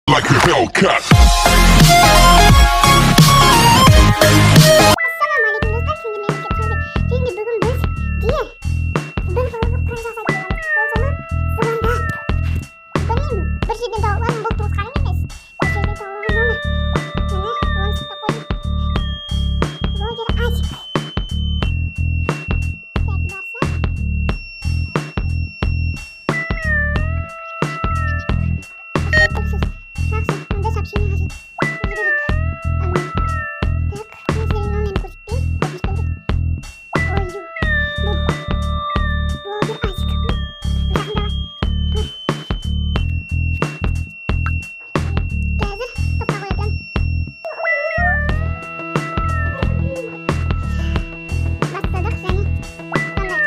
like a Hellcat. Ассалаумағалейкум достар, сізге мемлекет қазір. Және бүгін біз бір балығы пранк жасайтын боламыз. Ол зама білмеймін, бір жерден тауып алған, бұл туысқаным емес. Бір жерден тауып алған оны. Міне, оны сақтап қойдым. Блогер Асик. Так, барса. Жақсы, онда сообщение қажет. Жіберейік. Так, мен сіздің номерін көрсетпеймін. Көрсетіп көрдік. Ой, бұл блогер Асик. Жақындава. Қазір топқа қоятын. Бастадық және таңдайық.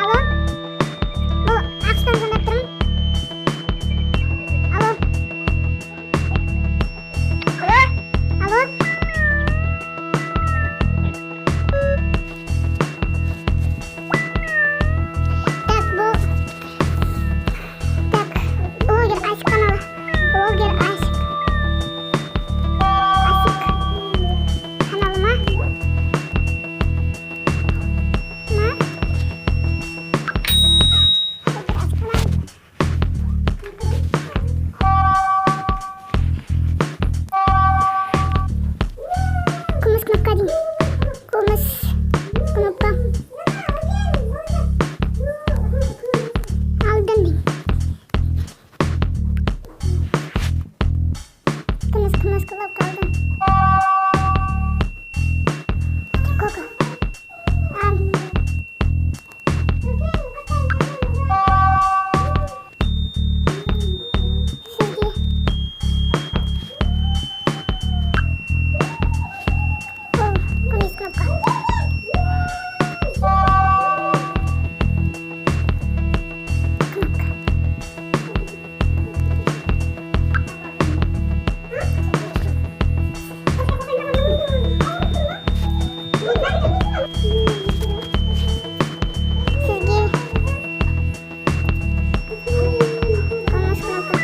Алло? Бұл ақштан звондап тұрмын. Алло? Алло? Так, блогер Асик каналы. Блогер Асик. Асик каналыма. Күміс кнопка дейін. Күміс кнопка. Алдым дейін. Күміс кнопка алдым. Сколько? Сізге бұл күміс кнопка. Кнопка. Сізге күміс кнопка.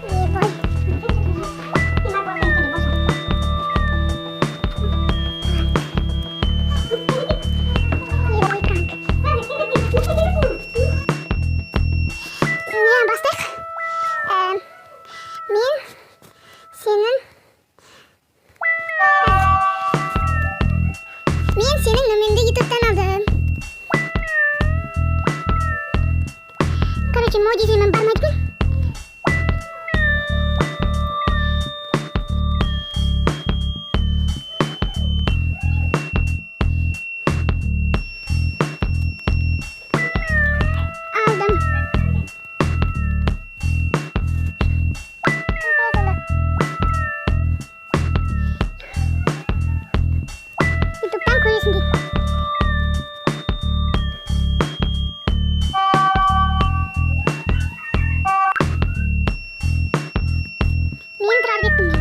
Ебой. Ебой пранк. Не, бастық. Мен сенің нөміріңді ютубтан алдым. Короче, мой дизаймен бармайтын. Алдым. Ютубтан көресің дейді. Мен тұрарбекпін.